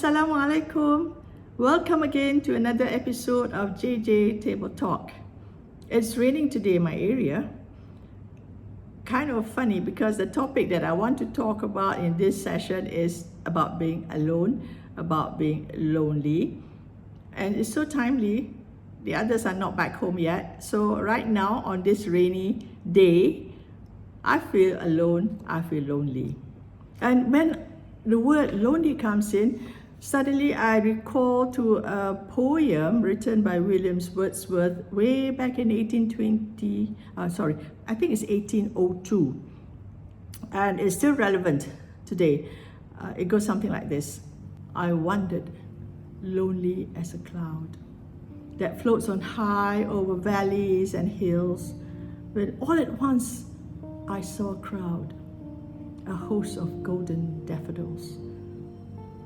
Assalamu alaikum. Welcome again to another episode of JJ Table Talk. It's raining today in my area. Kind of funny because the topic that I want to talk about in this session is about being alone, about being lonely. And it's so timely. The others are not back home yet. So right now on this rainy day, I feel alone, I feel lonely. And when the word lonely comes in, suddenly I recall to a poem written by William Wordsworth way back in 1802, and it's still relevant today. It goes something like this. I wandered, lonely as a cloud, that floats on high over valleys and hills, when all at once I saw a crowd, a host of golden daffodils,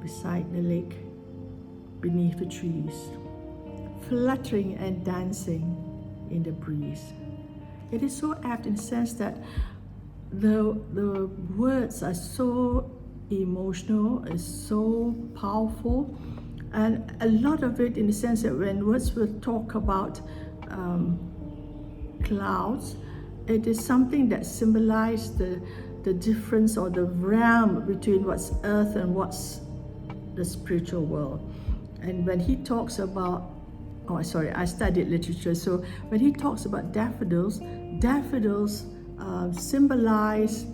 beside the lake, beneath the trees, fluttering and dancing in the breeze. It is so apt in the sense that the words are so emotional, it's so powerful, and a lot of it in the sense that when Wordsworth talk about clouds, it is something that symbolizes the difference or the realm between what's earth and what's the spiritual world. And when he talks about, I studied literature, so when he talks about daffodils symbolize,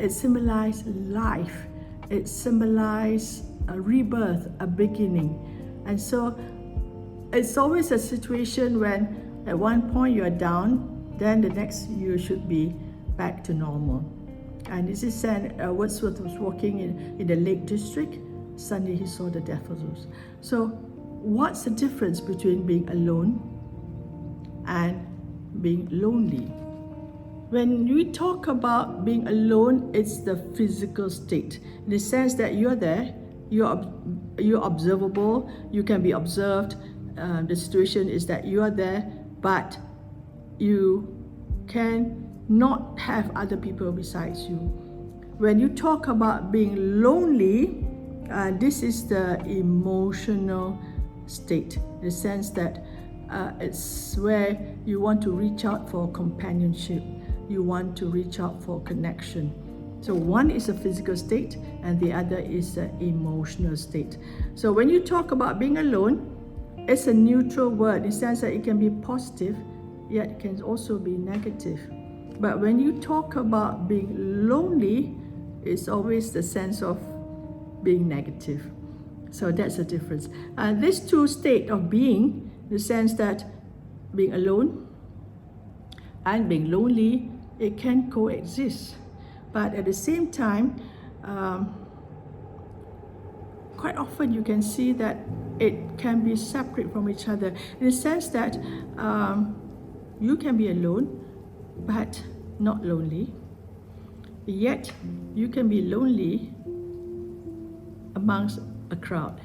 it symbolizes life, it symbolizes a rebirth, a beginning. And so it's always a situation when at one point you are down, then the next you should be back to normal. And this is said, Wordsworth was walking in the Lake District. Suddenly he saw the daffodils. So what's the difference between being alone and being lonely? When we talk about being alone, it's the physical state. In the sense that you're there, you're observable, you can be observed. The situation is that you are there, but you can not have other people besides you. When you talk about being lonely, this is the emotional state, in the sense that it's where you want to reach out for companionship, you want to reach out for connection. So one is a physical state and the other is the emotional state. So when you talk about being alone, it's a neutral word in the sense that it can be positive, yet it can also be negative. But when you talk about being lonely, it's always the sense of being negative. So that's the difference. These two states of being, in the sense that being alone and being lonely, it can coexist. But at the same time, quite often you can see that it can be separate from each other, in the sense that you can be alone but not lonely, yet you can be lonely amongst a crowd.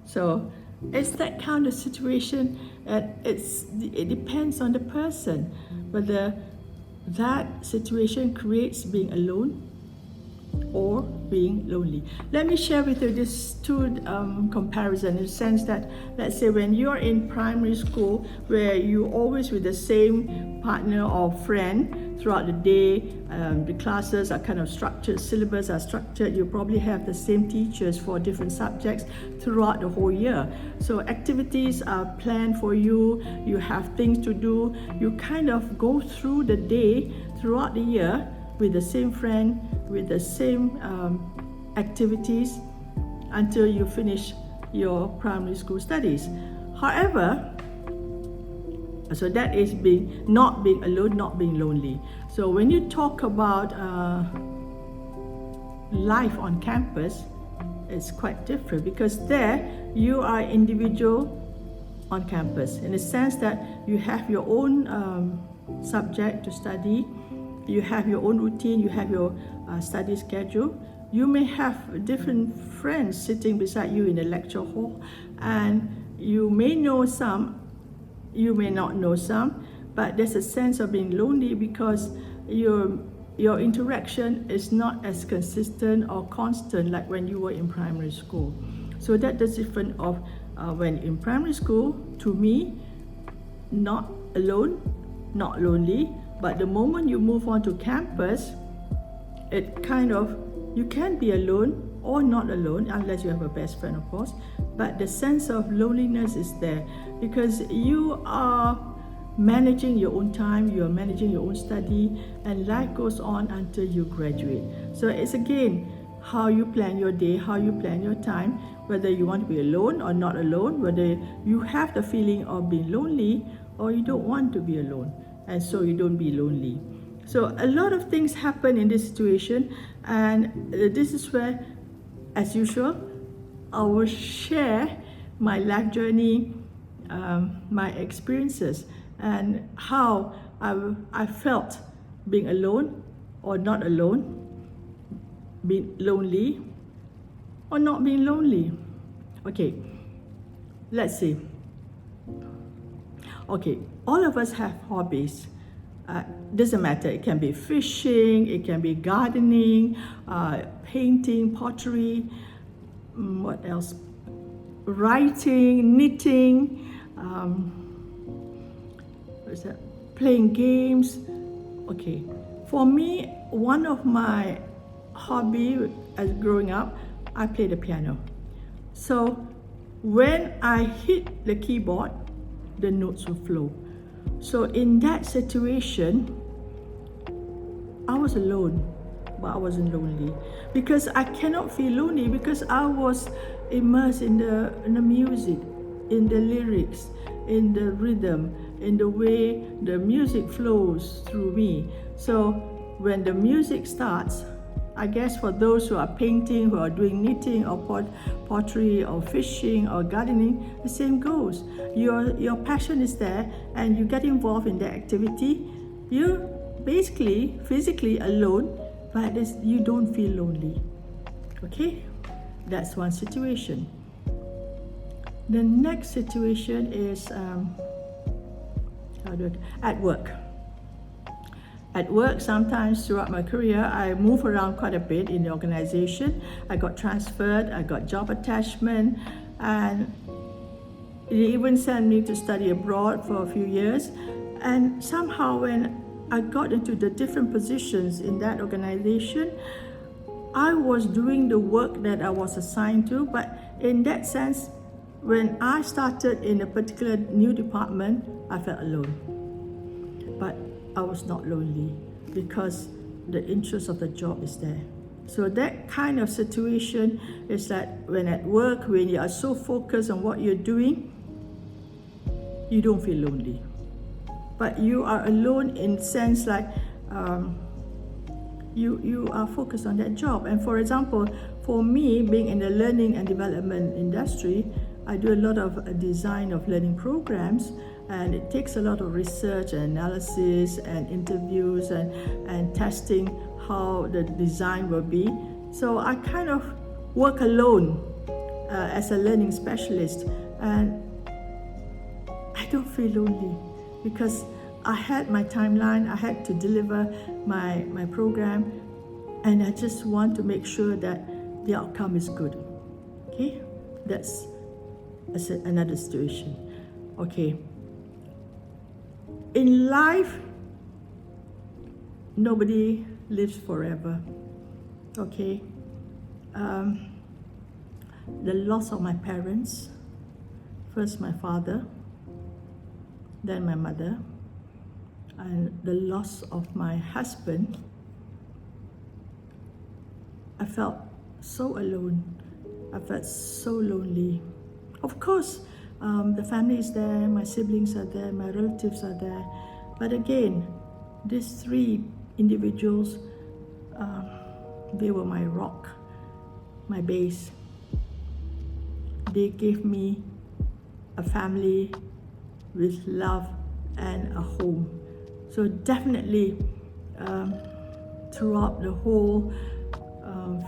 So it's that kind of situation, that it depends on the person whether that situation creates being alone or being lonely. Let me share with you these two comparisons, in the sense that, let's say when you're in primary school, where you're always with the same partner or friend throughout the day, the classes are kind of structured, syllabus are structured, you probably have the same teachers for different subjects throughout the whole year. So activities are planned for you, you have things to do, you kind of go through the day throughout the year with the same friend, with the same activities until you finish your primary school studies. However, so that is not being alone, not being lonely. So when you talk about life on campus, it's quite different, because there you are individual on campus, in the sense that you have your own subject to study, you have your own routine, you have your study schedule. You may have different friends sitting beside you in the lecture hall, and you may know some, you may not know some, but there's a sense of being lonely because you're your interaction is not as consistent or constant like when you were in primary school. So that's the difference of when in primary school, to me, not alone, not lonely, but the moment you move on to campus, it kind of, you can be alone or not alone, unless you have a best friend, of course, but the sense of loneliness is there because you are managing your own time, you are managing your own study, and life goes on until you graduate. So it's again how you plan your day, how you plan your time, whether you want to be alone or not alone, whether you have the feeling of being lonely or you don't want to be alone, and so you don't be lonely. So a lot of things happen in this situation, and this is where, as usual, I will share my life journey, my experiences, and how I felt being alone or not alone, being lonely or not being lonely. Okay, let's see. Okay, all of us have hobbies. Doesn't matter, it can be fishing, it can be gardening, painting, pottery, what else? Writing, knitting, what's that? Playing games. Okay, for me, one of my hobby as growing up, I played the piano. So when I hit the keyboard, the notes will flow. So in that situation, I was alone, but I wasn't lonely because I cannot feel lonely because I was immersed in the music, in the lyrics, in the rhythm, in the way the music flows through me. So when the music starts, I guess for those who are painting, who are doing knitting or pottery or fishing or gardening, the same goes. Your passion is there and you get involved in that activity. You're basically physically alone, but you don't feel lonely. Okay, that's one situation. The next situation is at work. At work, sometimes throughout my career, I move around quite a bit in the organization. I got transferred, I got job attachment, and they even sent me to study abroad for a few years. And somehow when I got into the different positions in that organization, I was doing the work that I was assigned to, but in that sense, when I started in a particular new department, I felt alone. But I was not lonely because the interest of the job is there. So that kind of situation is that when at work, when you are so focused on what you're doing, you don't feel lonely. But you are alone in sense like you are focused on that job. And for example, for me, being in the learning and development industry, I do a lot of design of learning programs, and it takes a lot of research and analysis and interviews and testing how the design will be. So I kind of work alone as a learning specialist, and I don't feel lonely because I had my timeline, I had to deliver my program, and I just want to make sure that the outcome is good. Okay, that's another situation. Okay. In life, nobody lives forever. Okay. The loss of my parents, first my father, then my mother, and the loss of my husband, I felt so alone. I felt so lonely. Of course, the family is there, my siblings are there, my relatives are there. But again, these three individuals, they were my rock, my base. They gave me a family with love and a home. So definitely, throughout the whole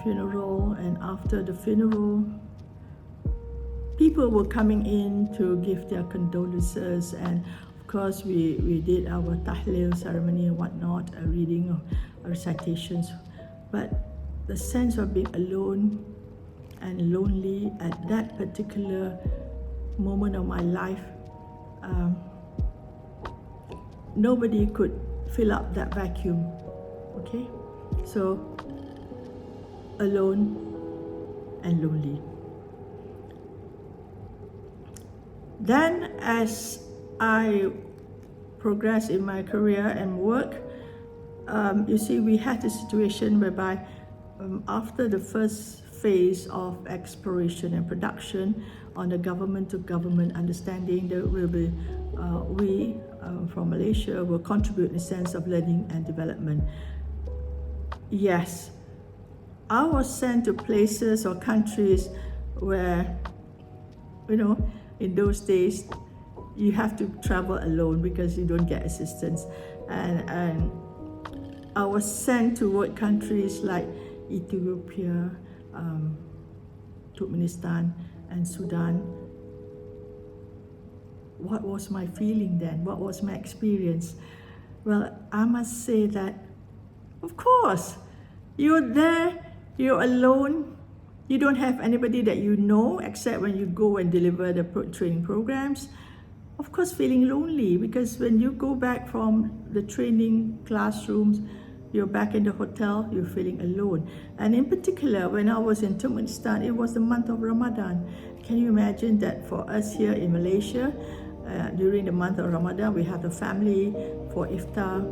funeral and after the funeral, people were coming in to give their condolences, and of course, we did our tahlil ceremony and whatnot, a reading of recitations. But the sense of being alone and lonely at that particular moment of my life, nobody could fill up that vacuum. Okay, so alone and lonely. Then, as I progressed in my career and work, you see, we had a situation whereby after the first phase of exploration and production on the government-to-government understanding, there will be we from Malaysia will contribute in the sense of learning and development. Yes, I was sent to places or countries where, in those days, you have to travel alone because you don't get assistance. And I was sent to work countries like Ethiopia, Turkmenistan, and Sudan. What was my feeling then? What was my experience? Well, I must say that, of course, you're there, you're alone, you don't have anybody that you know except when you go and deliver the training programs. Of course, feeling lonely, because when you go back from the training classrooms, you're back in the hotel, you're feeling alone. And in particular, when I was in Turkmenistan, it was the month of Ramadan. Can you imagine that for us here in Malaysia, during the month of Ramadan, we have the family for iftar,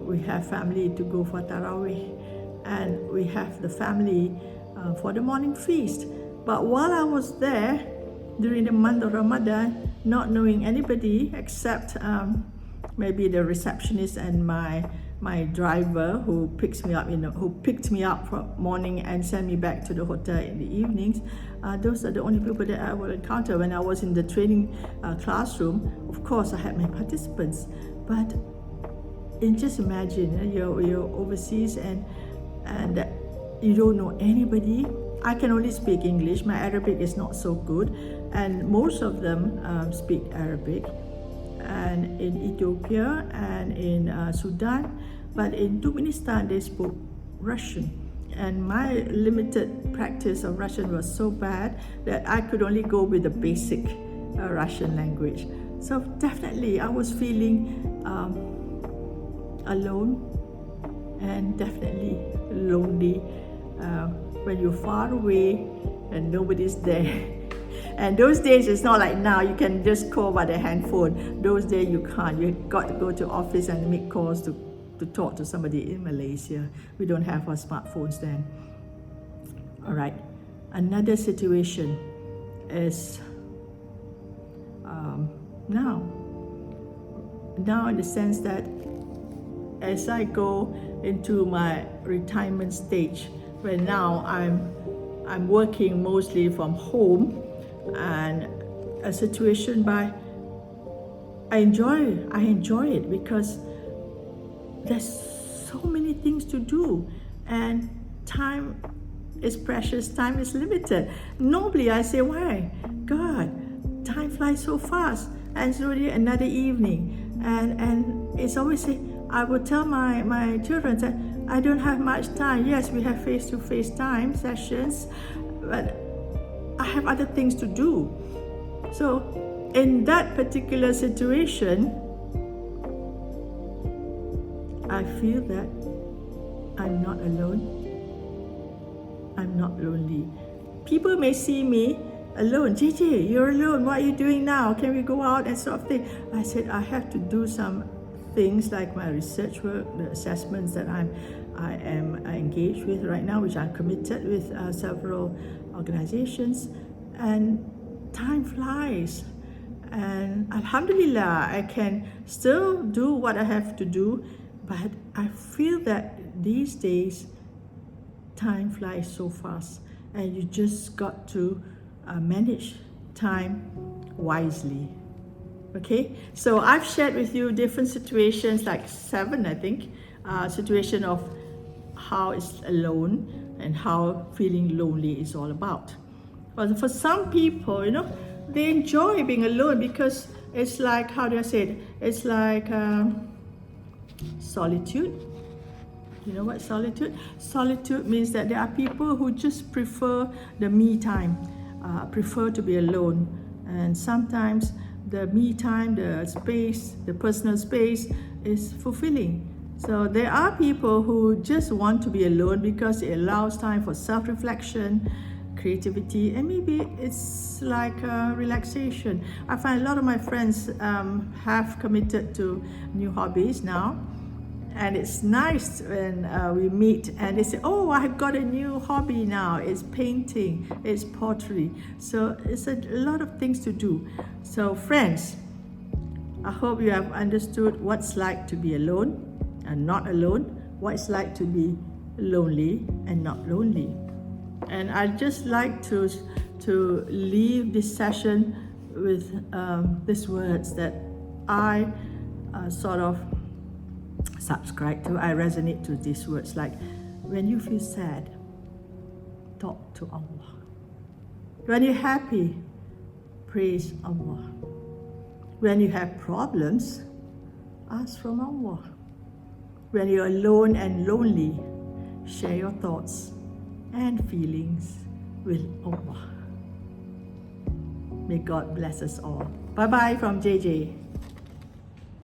we have family to go for tarawih, and we have the family for the morning feast. But while I was there, during the month of Ramadan, not knowing anybody except maybe the receptionist and my driver who picked me up from morning and sent me back to the hotel in the evenings. Those are the only people that I will encounter. When I was in the training classroom, of course I had my participants, but just imagine you're overseas and you don't know anybody. I can only speak English. My Arabic is not so good, and most of them speak Arabic. And in Ethiopia and in Sudan, but in Turkmenistan they spoke Russian. And my limited practice of Russian was so bad that I could only go with the basic Russian language. So definitely I was feeling alone and definitely lonely when you're far away and nobody's there. And those days, it's not like now, you can just call by the handphone. Those days you can't. You got to go to office and make calls to talk to somebody in Malaysia. We don't have our smartphones then. All right. Another situation is now in the sense that as I go into my retirement stage, where now I'm working mostly from home, and a situation by I enjoy it because there's so many things to do, and time is precious, time is limited. Normally I say, why? God, time flies so fast, and it's already another evening, and it's always say, I would tell my children that I don't have much time. Yes, we have face-to-face time sessions, but I have other things to do. So in that particular situation, I feel that I'm not alone. I'm not lonely. People may see me alone. JJ, you're alone. What are you doing now? Can we go out and sort of thing? I said, I have to do some things like my research work, the assessments that I am engaged with right now, which I'm committed with several organizations, and time flies. And Alhamdulillah, I can still do what I have to do, but I feel that these days time flies so fast, and you just got to manage time wisely. Okay, so I've shared with you different situations, like 7, I think, situation of how it's alone and how feeling lonely is all about. But for some people, they enjoy being alone because it's like, how do I say it? It's like solitude. You know what solitude? Solitude means that there are people who just prefer the me time, prefer to be alone. And sometimes the me time, the space, the personal space is fulfilling. So there are people who just want to be alone because it allows time for self-reflection, creativity, and maybe it's like relaxation. I find a lot of my friends have committed to new hobbies now. And it's nice when we meet and they say, oh, I've got a new hobby now. It's painting, it's pottery. So it's a lot of things to do. So friends, I hope you have understood what's like to be alone and not alone, what it's like to be lonely and not lonely. And I'd just like to leave this session with these words that I sort of subscribe to. I resonate to these words, like, when you feel sad, talk to Allah. When you're happy, praise Allah. When you have problems, ask from Allah. When you're alone and lonely, share your thoughts and feelings with Allah. May God bless us all. Bye-bye from JJ.